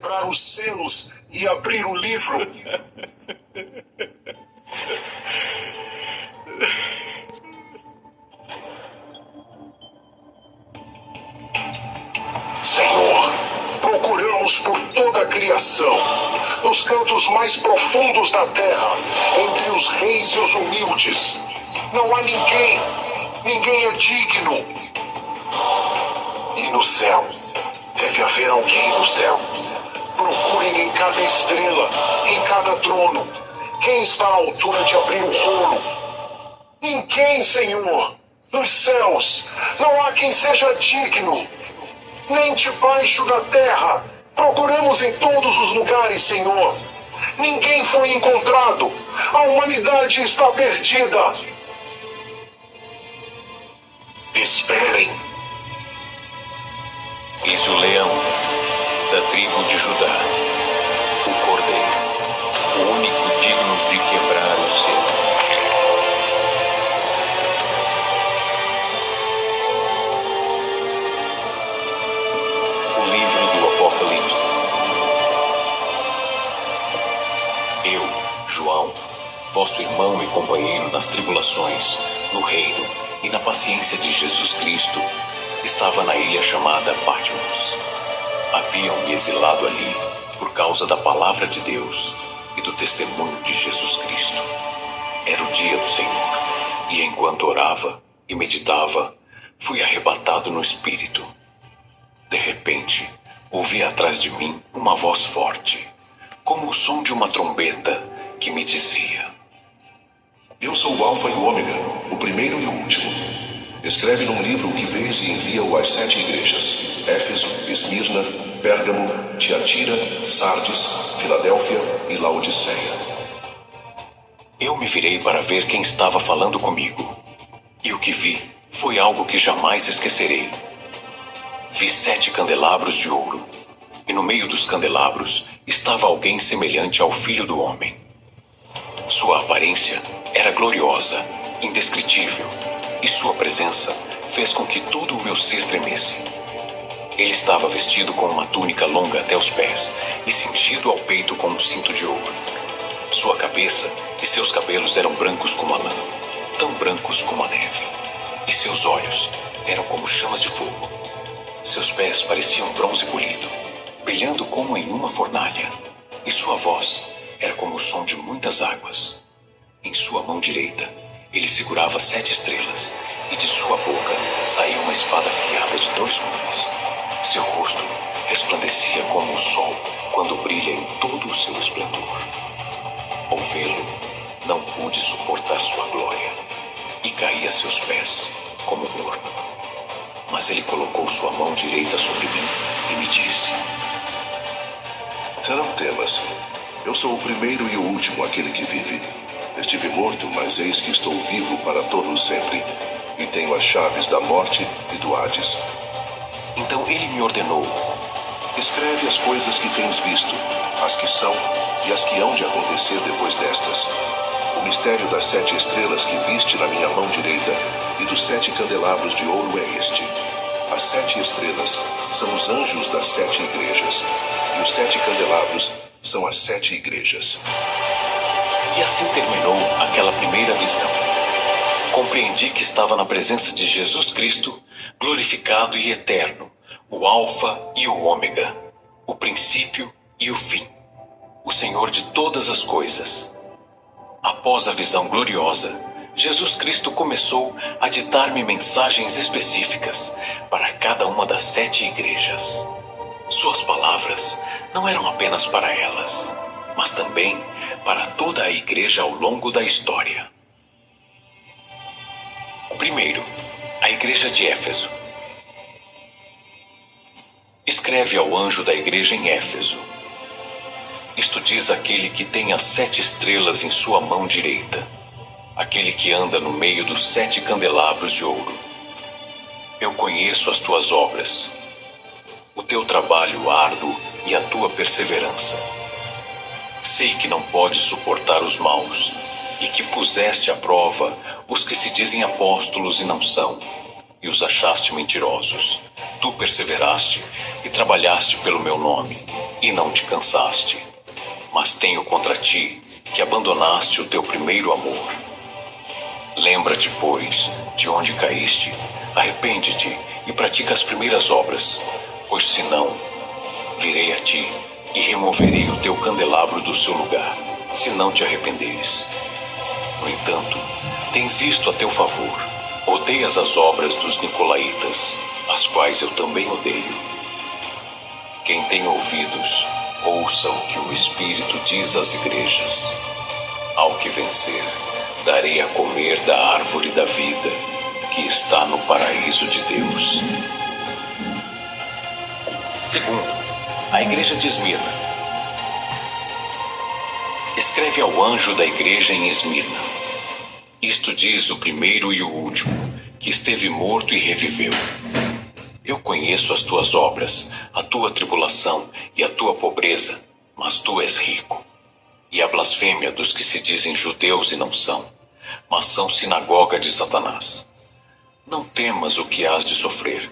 Para os selos e abrir o livro. Senhor, procuramos por toda a criação, nos cantos mais profundos da terra, entre os reis e os humildes. Não há ninguém é digno. E no céu, deve haver alguém no céu. Procurem em cada estrela, em cada trono. Quem está à altura de abrir o rolo? Ninguém, Senhor. Nos céus, não há quem seja digno. Nem debaixo da terra. Procuramos em todos os lugares, Senhor. Ninguém foi encontrado. A humanidade está perdida. Esperem. Eis o leão da tribo de Judá, o cordeiro, o único digno de quebrar os selos. O livro do Apocalipse. Eu, João, vosso irmão e companheiro nas tribulações, no reino e na paciência de Jesus Cristo, estava na ilha chamada Patmos. Haviam-me exilado ali por causa da palavra de Deus e do testemunho de Jesus Cristo. Era o dia do Senhor, e enquanto orava e meditava, fui arrebatado no espírito. De repente, ouvi atrás de mim uma voz forte, como o som de uma trombeta, que me dizia: Eu sou o Alfa e o Ômega, o primeiro e o último. Escreve num livro o que vês e envia-o às 7 igrejas: Éfeso, Esmirna, Pérgamo, Tiatira, Sardes, Filadélfia e Laodiceia. Eu me virei para ver quem estava falando comigo, e o que vi foi algo que jamais esquecerei. Vi 7 candelabros de ouro, e no meio dos candelabros estava alguém semelhante ao Filho do Homem. Sua aparência era gloriosa, indescritível, e sua presença fez com que todo o meu ser tremesse. Ele estava vestido com uma túnica longa até os pés e cingido ao peito com um cinto de ouro. Sua cabeça e seus cabelos eram brancos como a lã, tão brancos como a neve. E seus olhos eram como chamas de fogo. Seus pés pareciam bronze polido, brilhando como em uma fornalha. E sua voz era como o som de muitas águas. Em sua mão direita, ele segurava 7 estrelas, e de sua boca saía uma espada afiada de 2 gumes. Seu rosto resplandecia como o sol quando brilha em todo o seu esplendor. Ao vê-lo, não pude suportar sua glória, e caí a seus pés como morto. Mas ele colocou sua mão direita sobre mim e me disse: Não temas. Eu sou o primeiro e o último, aquele que vive. Estive morto, mas eis que estou vivo para todo sempre, e tenho as chaves da morte e do Hades. Então ele me ordenou: Escreve as coisas que tens visto, as que são e as que hão de acontecer depois destas. O mistério das 7 estrelas que viste na minha mão direita e dos 7 candelabros de ouro é este. As 7 estrelas são os anjos das 7 igrejas, e os 7 candelabros são as 7 igrejas. E assim terminou aquela primeira visão. Compreendi que estava na presença de Jesus Cristo, glorificado e eterno, o Alfa e o Ômega, o princípio e o fim, o Senhor de todas as coisas. Após a visão gloriosa, Jesus Cristo começou a ditar-me mensagens específicas para cada uma das 7 igrejas. Suas palavras não eram apenas para elas, mas também para toda a igreja ao longo da história. Primeiro, a igreja de Éfeso. Escreve ao anjo da igreja em Éfeso: Isto diz aquele que tem as 7 estrelas em sua mão direita, aquele que anda no meio dos 7 candelabros de ouro. Eu conheço as tuas obras, o teu trabalho árduo e a tua perseverança. Sei que não podes suportar os maus, e que puseste à prova os que se dizem apóstolos e não são, e os achaste mentirosos. Tu perseveraste e trabalhaste pelo meu nome, e não te cansaste. Mas tenho contra ti que abandonaste o teu primeiro amor. Lembra-te, pois, de onde caíste, arrepende-te e pratica as primeiras obras, pois senão, virei a ti e removerei o teu candelabro do seu lugar, se não te arrependeres. No entanto, tens isto a teu favor: odeias as obras dos nicolaítas, as quais eu também odeio. Quem tem ouvidos, ouça o que o Espírito diz às igrejas. Ao que vencer, darei a comer da árvore da vida, que está no paraíso de Deus. Segundo, a igreja de Esmirna. Escreve ao anjo da igreja em Esmirna: isto diz o primeiro e o último, que esteve morto e reviveu. Eu conheço as tuas obras, a tua tribulação e a tua pobreza, mas tu és rico. E a blasfêmia dos que se dizem judeus e não são, mas são sinagoga de Satanás. Não temas o que hás de sofrer.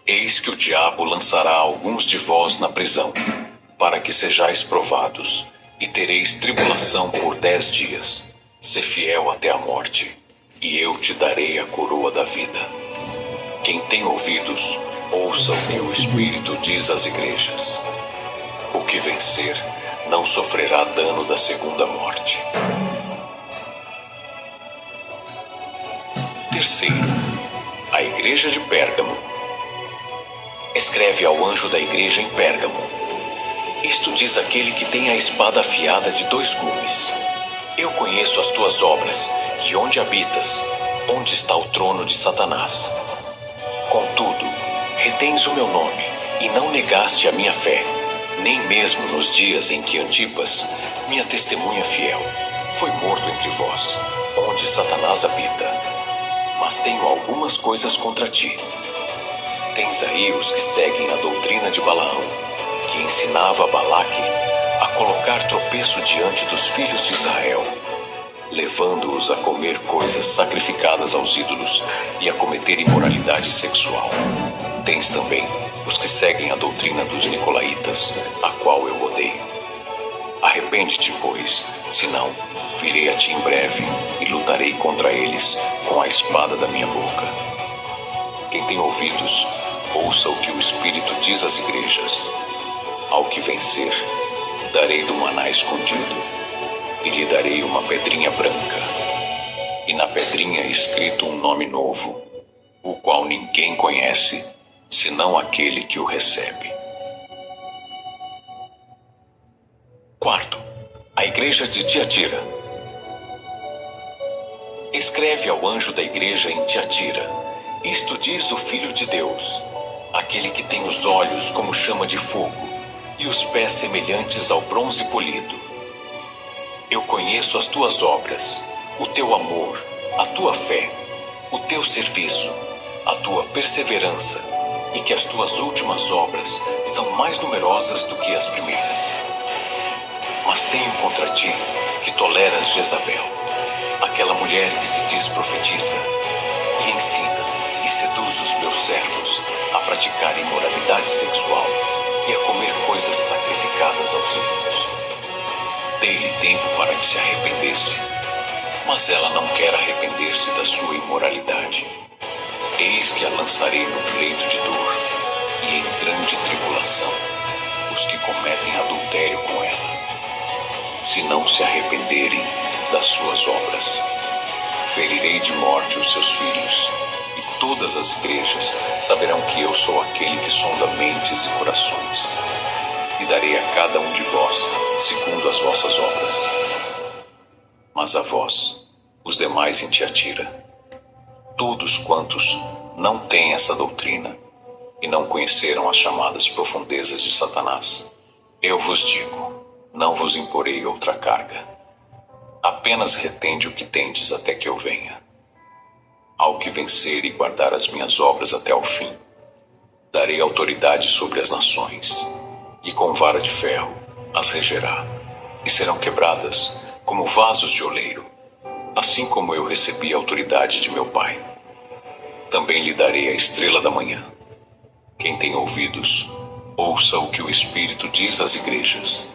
Eis que o diabo lançará alguns de vós na prisão, para que sejais provados, e tereis tribulação por 10 dias. Sê fiel até a morte, e eu te darei a coroa da vida. Quem tem ouvidos, ouça o que o Espírito diz às igrejas. O que vencer não sofrerá dano da segunda morte. Terceiro, a igreja de Pérgamo. Escreve ao anjo da igreja em Pérgamo: isto diz aquele que tem a espada afiada de 2 gumes. Eu conheço as tuas obras, e onde habitas, onde está o trono de Satanás. Contudo, retens o meu nome, e não negaste a minha fé, nem mesmo nos dias em que Antipas, minha testemunha fiel, foi morto entre vós, onde Satanás habita. Mas tenho algumas coisas contra ti. Tens aí os que seguem a doutrina de Balaão, que ensinava a Balaque a colocar tropeço diante dos filhos de Israel, levando-os a comer coisas sacrificadas aos ídolos e a cometer imoralidade sexual. Tens também os que seguem a doutrina dos nicolaítas, a qual eu odeio. Arrepende-te, pois, senão virei a ti em breve e lutarei contra eles com a espada da minha boca. Quem tem ouvidos, ouça o que o Espírito diz às igrejas. Ao que vencer, darei do maná escondido, e lhe darei uma pedrinha branca, e na pedrinha escrito um nome novo, o qual ninguém conhece, senão aquele que o recebe. Quarto, a igreja de Tiatira. Escreve ao anjo da igreja em Tiatira: isto diz o Filho de Deus, aquele que tem os olhos como chama de fogo e os pés semelhantes ao bronze polido. Eu conheço as tuas obras, o teu amor, a tua fé, o teu serviço, a tua perseverança, e que as tuas últimas obras são mais numerosas do que as primeiras. Mas tenho contra ti que toleras Jezabel, aquela mulher que se diz profetisa, e ensina e seduz os meus servos a praticar imoralidade sexual e a comer coisas sacrificadas aos ídolos. Dei-lhe tempo para que se arrependesse, mas ela não quer arrepender-se da sua imoralidade. Eis que a lançarei no leito de dor e em grande tribulação os que cometem adultério com ela, se não se arrependerem das suas obras. Ferirei de morte os seus filhos, e todas as igrejas saberão que eu sou aquele que sonda mentes e corações, e darei a cada um de vós segundo as vossas obras. Mas a vós, os demais em Tiatira, todos quantos não têm essa doutrina e não conheceram as chamadas profundezas de Satanás, eu vos digo, não vos imporei outra carga. Apenas retende o que tendes até que eu venha. Ao que vencer e guardar as minhas obras até ao fim, darei autoridade sobre as nações, e com vara de ferro as regerá, e serão quebradas como vasos de oleiro, assim como eu recebi a autoridade de meu Pai. Também lhe darei a estrela da manhã. Quem tem ouvidos, Ouça o que o Espírito diz às igrejas.